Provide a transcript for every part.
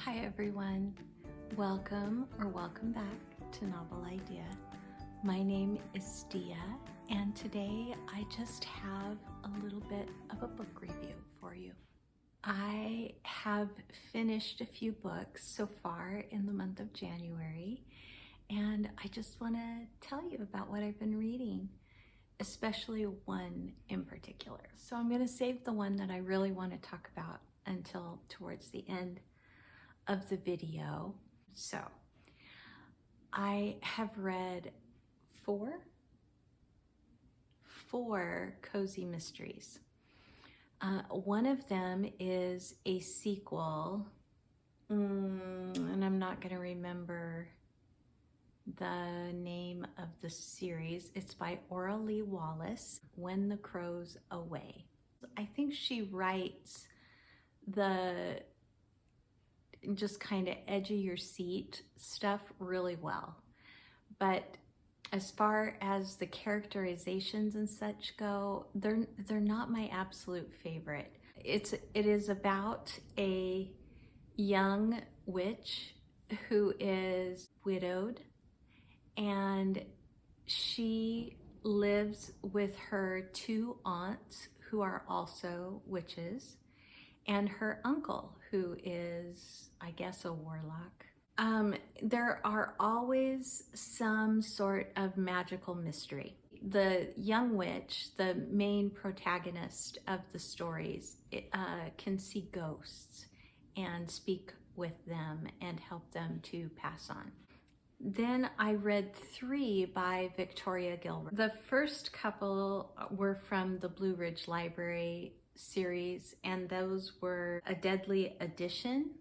Hi everyone, welcome back to Novel Idea. My name is Dia, and today I just have a little bit of a book review for you. I have finished a few books so far in the month of January, and I just want to tell you about what I've been reading, especially one in particular. So I'm going to save the one that I really want to talk about until towards the end of the video. So I have read four cozy mysteries. One of them is a sequel, and I'm not going to remember the name of the series. It's by Auralee Wallace, When the Crow's Away. I think she writes the just kind of edge of your seat stuff really well. But as far as the characterizations and such go, they're not my absolute favorite. It is about a young witch who is widowed, and she lives with her two aunts who are also witches, and her uncle, who is, I guess, a warlock. There are always some sort of magical mystery. The young witch, the main protagonist of the stories, can see ghosts and speak with them and help them to pass on. Then I read three by Victoria Gilbert. The first couple were from the Blue Ridge Library series, and those were A Deadly Addition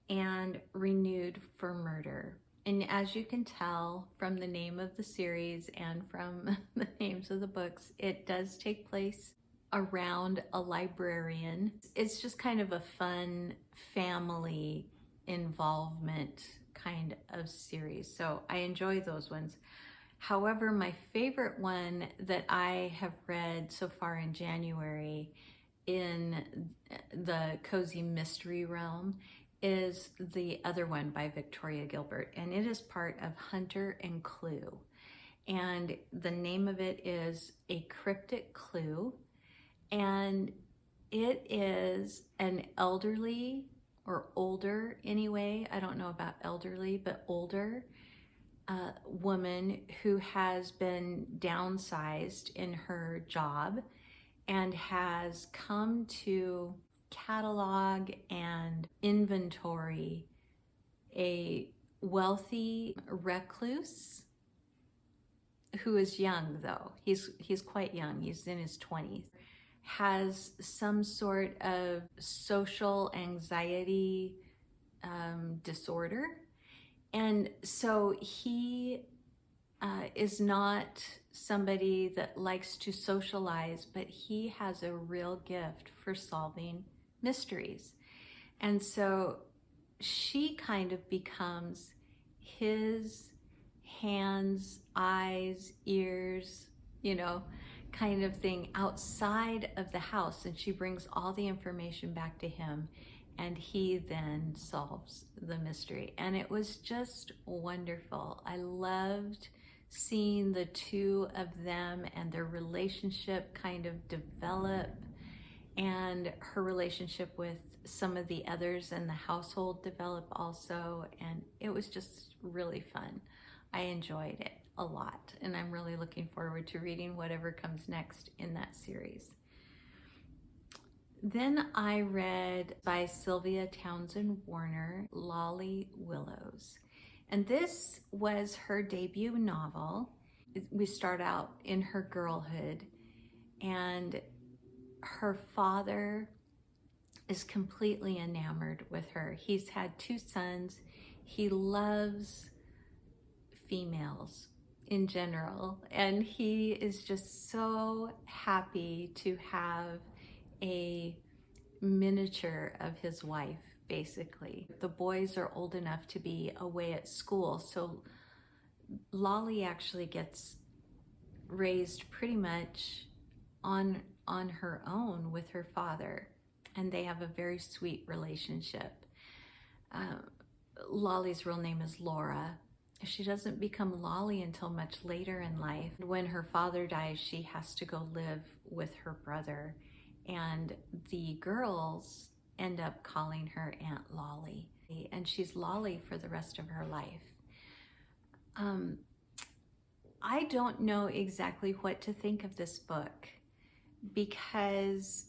and Renewed for Murder. And as you can tell from the name of the series and from the names of the books, it does take place around a librarian. It's just kind of a fun family involvement kind of series, so I enjoy those ones. However, my favorite one that I have read so far in January in the cozy mystery realm is the other one by Victoria Gilbert, and it is part of Hunter and Clue. And the name of it is A Cryptic Clue, and it is an elderly, or older anyway, I don't know about elderly, but older woman who has been downsized in her job and has come to catalog and inventory a wealthy recluse who is young, though. He's quite young. He's in his 20s. Has some sort of social anxiety disorder. And so he is not somebody that likes to socialize, but he has a real gift for solving mysteries. And so she kind of becomes his hands, eyes, ears, kind of thing outside of the house. And she brings all the information back to him, and he then solves the mystery. And it was just wonderful. I loved seeing the two of them and their relationship kind of develop, and her relationship with some of the others in the household develop also. And it was just really fun. I enjoyed it a lot, and I'm really looking forward to reading whatever comes next in that series. Then I read by Sylvia Townsend Warner, Lolly Willowes. And this was her debut novel. We start out in her girlhood, and her father is completely enamored with her. He's had two sons. He loves females in general, and he is just so happy to have a miniature of his wife, basically. The boys are old enough to be away at school, so Lolly actually gets raised pretty much on her own with her father, and they have a very sweet relationship. Lolly's real name is Laura. She doesn't become Lolly until much later in life. When her father dies, she has to go live with her brother, and the girls end up calling her Aunt Lolly, and she's Lolly for the rest of her life. I don't know exactly what to think of this book, because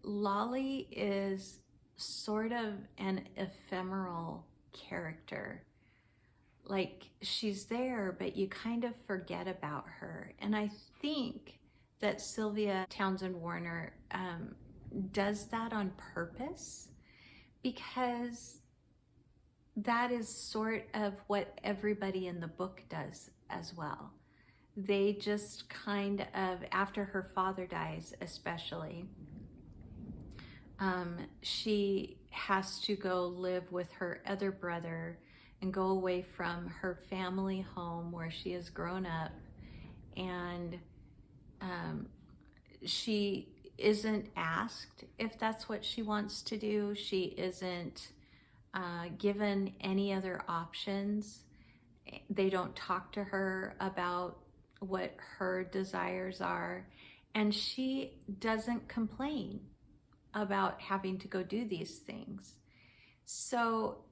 Lolly is sort of an ephemeral character. Like, she's there, but you kind of forget about her. And I think that Sylvia Townsend Warner does that on purpose, because that is sort of what everybody in the book does as well. They just kind of, after her father dies especially, she has to go live with her other brother and go away from her family home where she has grown up, and she isn't asked if that's what she wants to do. She isn't given any other options. They don't talk to her about what her desires are, and she doesn't complain about having to go do these things. So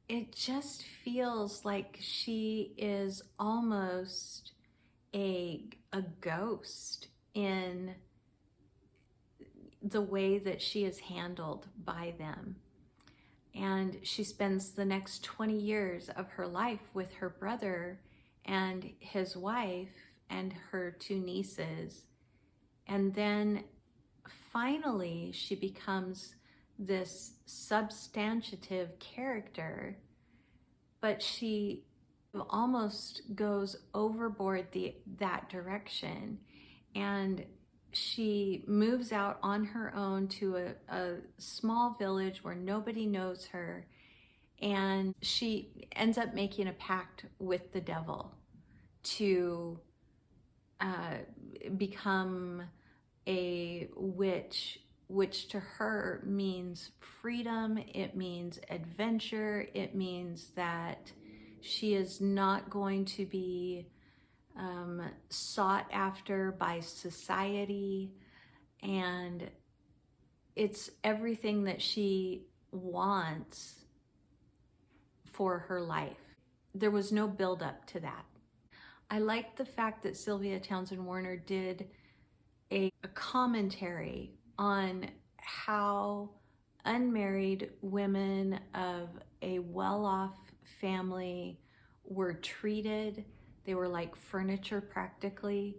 it just feels like she is almost a ghost in the way that she is handled by them. And she spends the next 20 years of her life with her brother and his wife and her two nieces. And then finally she becomes this substantive character, but she almost goes overboard that direction, and she moves out on her own to a small village where nobody knows her, and she ends up making a pact with the devil to become a witch, which to her means freedom, it means adventure, it means that she is not going to be sought after by society, and it's everything that she wants for her life. There was no build up to that. I liked the fact that Sylvia Townsend Warner did a commentary on how unmarried women of a well-off family were treated. They were like furniture practically.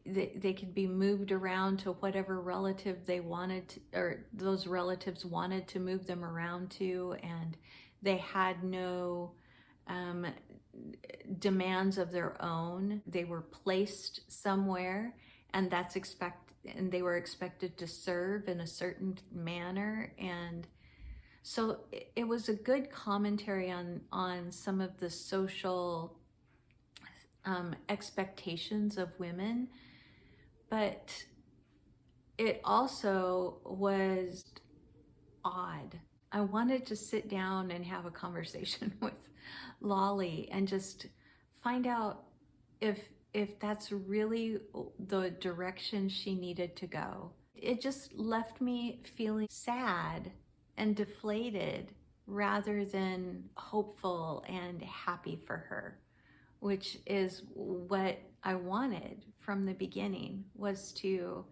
They could be moved around to whatever relative they wanted to, or those relatives wanted to move them around to, and they had no demands of their own. They were placed somewhere, and and they were expected to serve in a certain manner. And so it was a good commentary on some of the social expectations of women, but it also was odd. I wanted to sit down and have a conversation with Lolly and just find out if that's really the direction she needed to go. It just left me feeling sad and deflated rather than hopeful and happy for her, which is what I wanted from the beginning, was to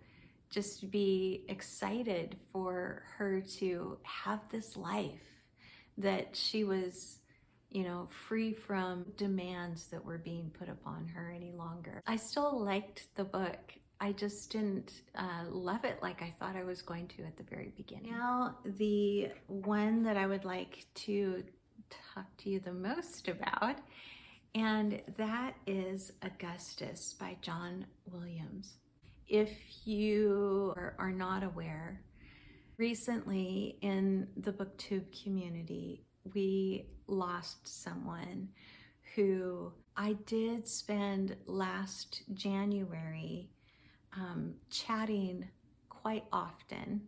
just be excited for her to have this life, that she was, free from demands that were being put upon her any longer. I still liked the book. I just didn't love it like I thought I was going to at the very beginning. Now, the one that I would like to talk to you the most about, and that is Augustus by John Wiliams. If you are not aware, recently in the BookTube community, we lost someone who I did spend last January chatting quite often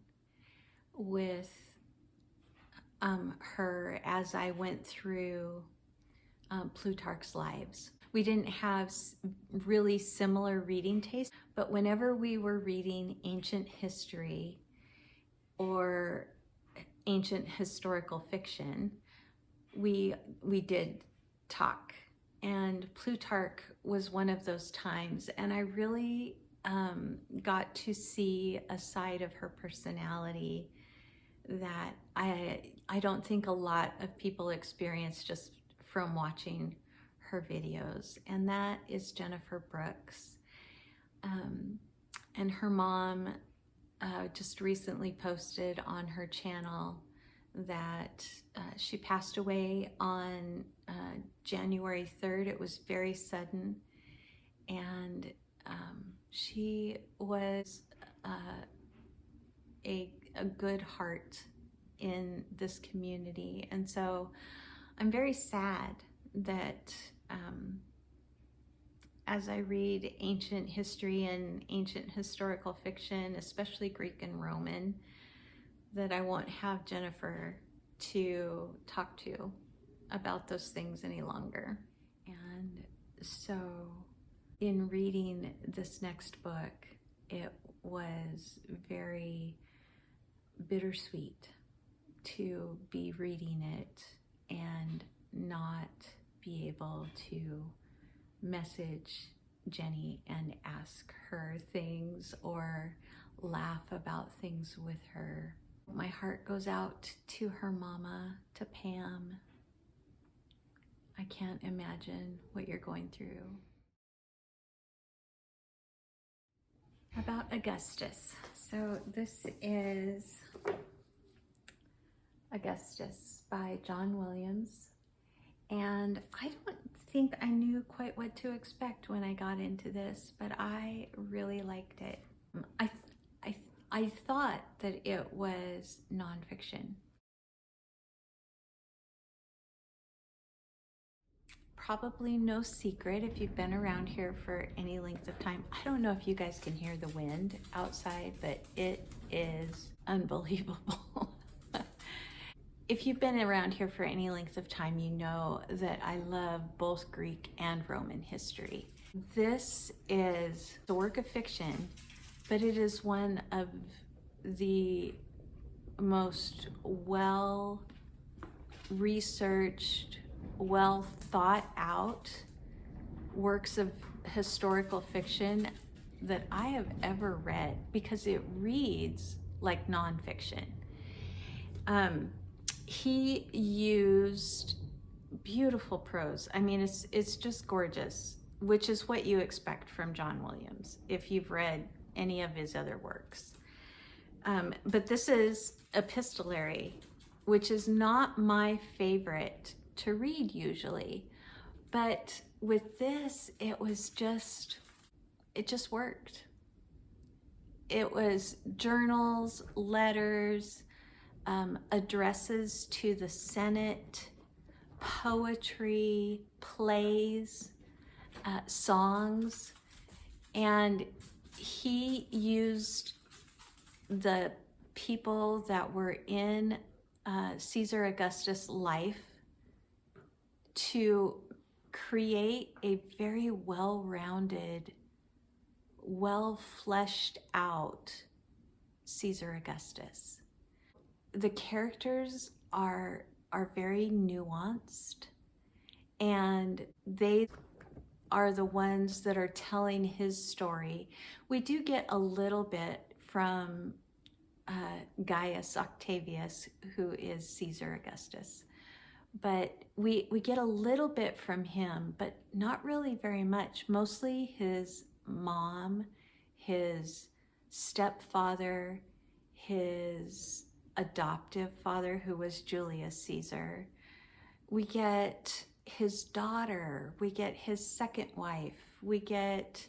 with her as I went through Plutarch's Lives. We didn't have really similar reading tastes, but whenever we were reading ancient history or ancient historical fiction, we did talk. And Plutarch was one of those times, and I really got to see a side of her personality that I don't think a lot of people experience just from watching her videos, and that is Jennifer Brooks. And her mom just recently posted on her channel that she passed away on January 3rd. It was very sudden, and she was a good heart in this community. And so I'm very sad that as I read ancient history and ancient historical fiction, especially Greek and Roman, that I won't have Jennifer to talk to about those things any longer. And so in reading this next book, it was very bittersweet to be reading it and not be able to message Jenny and ask her things or laugh about things with her. My heart goes out to her mama, to Pam. I can't imagine what you're going through. About Augustus. So this is Augustus by John Wiliams. And I don't think I knew quite what to expect when I got into this, but I really liked it. I thought that it was nonfiction. Probably no secret if you've been around here for any length of time. I don't know if you guys can hear the wind outside, but it is unbelievable. If you've been around here for any length of time, you know that I love both Greek and Roman history. This is a work of fiction, but it is one of the most well-researched, well thought out works of historical fiction that I have ever read, because it reads like nonfiction. He used beautiful prose. I mean, it's just gorgeous, which is what you expect from John Wiliams if you've read any of his other works. But this is epistolary, which is not my favorite to read usually. But with this, it just worked. It was journals, letters, addresses to the Senate, poetry, plays, songs, and he used the people that were in Caesar Augustus' life to create a very well-rounded, well-fleshed out Caesar Augustus. The characters are very nuanced, and they are the ones that are telling his story. We do get a little bit from Gaius Octavius, who is Caesar Augustus, but we get a little bit from him, but not really very much. Mostly his mom, his stepfather, his adoptive father, who was Julius Caesar. We get his daughter, we get his second wife, we get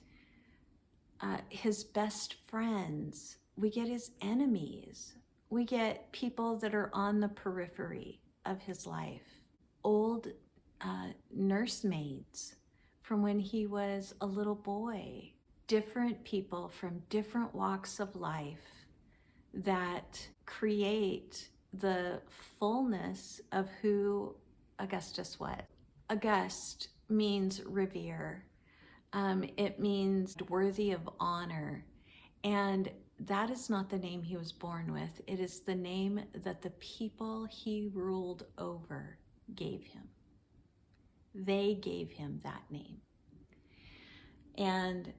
his best friends, we get his enemies, we get people that are on the periphery of his life, old nursemaids from when he was a little boy, different people from different walks of life that create the fullness of who Augustus was. August means revere. It means worthy of honor. And that is not the name he was born with. It is the name that the people he ruled over gave him. They gave him that name. And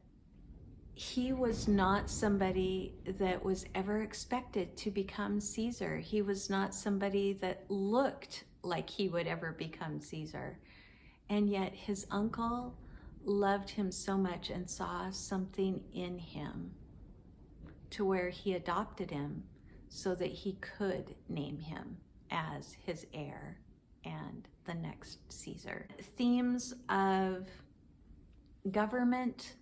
he was not somebody that was ever expected to become Caesar. He was not somebody that looked like he would ever become Caesar. And yet his uncle loved him so much and saw something in him to where he adopted him so that he could name him as his heir and the next Caesar. Themes of government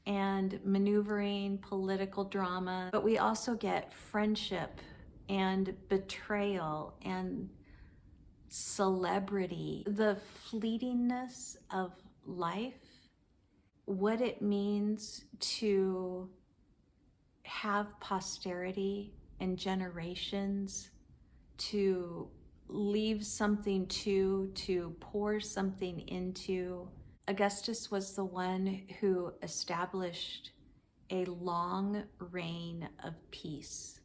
and maneuvering, political drama, but we also get friendship and betrayal and celebrity, the fleetingness of life, what it means to have posterity and generations, to leave something to pour something into. Augustus was the one who established a long reign of peace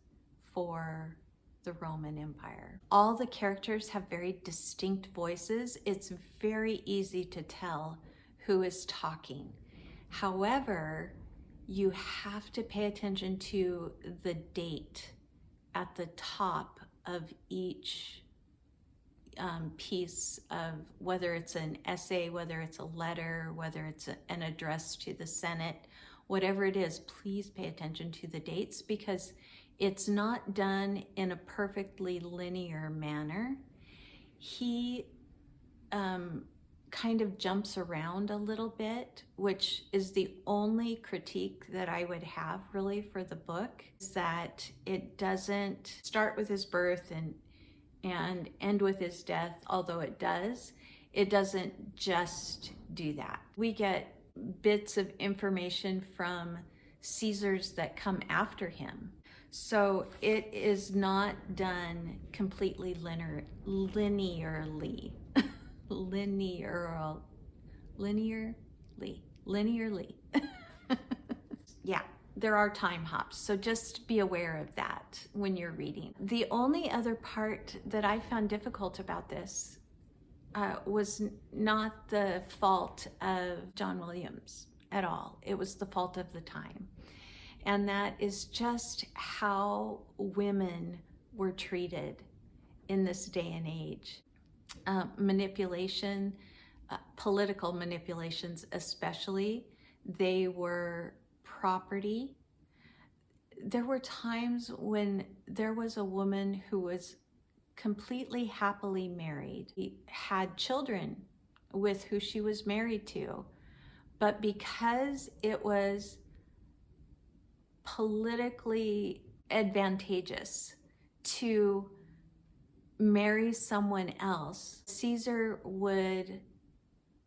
for the Roman Empire. All the characters have very distinct voices. It's very easy to tell who is talking. However, you have to pay attention to the date at the top of each piece of, whether it's an essay, whether it's a letter, whether it's an address to the Senate, whatever it is, please pay attention to the dates, because it's not done in a perfectly linear manner. He kind of jumps around a little bit, which is the only critique that I would have really for the book, is that it doesn't start with his birth and end with his death, although it does. It doesn't just do that. We get bits of information from Caesars that come after him. So it is not done completely linearly. Linearly. Yeah, there are time hops, so just be aware of that when you're reading. The only other part that I found difficult about this was not the fault of John Wiliams at all. It was the fault of the time. And that is just how women were treated in this day and age. Manipulation, political manipulations especially, they were property. There were times when there was a woman who was completely happily married, had children with who she was married to, but because it was politically advantageous to marry someone else, Caesar would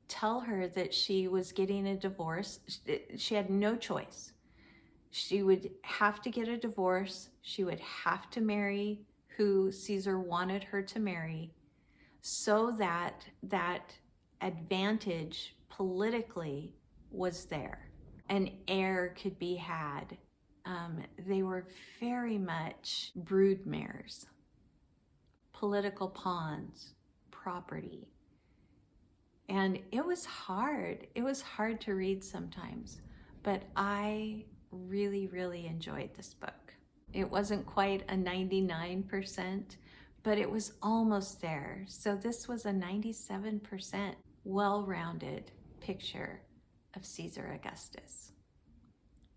tell her that she was getting a divorce. She had no choice. She would have to get a divorce. She would have to marry who Caesar wanted her to marry, so that that advantage politically was there. An heir could be had. They were very much broodmares, political pawns, property. And it was hard. It was hard to read sometimes, but I really, really enjoyed this book. It wasn't quite a 99%, but it was almost there. So this was a 97% well-rounded picture of Caesar Augustus.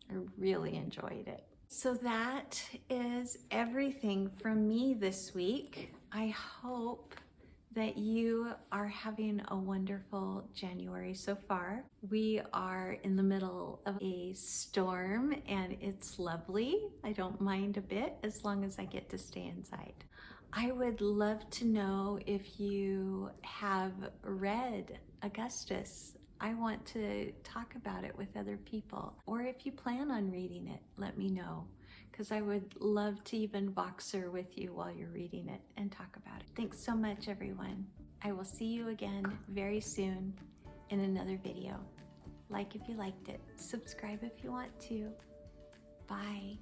I really enjoyed it. So that is everything from me this week. I hope that you are having a wonderful January so far. We are in the middle of a storm and it's lovely. I don't mind a bit as long as I get to stay inside. I would love to know if you have read Augustus. I want to talk about it with other people. Or if you plan on reading it, let me know, because I would love to even Voxer with you while you're reading it and talk about it. Thanks so much, everyone. I will see you again very soon in another video. Like if you liked it, subscribe if you want to. Bye.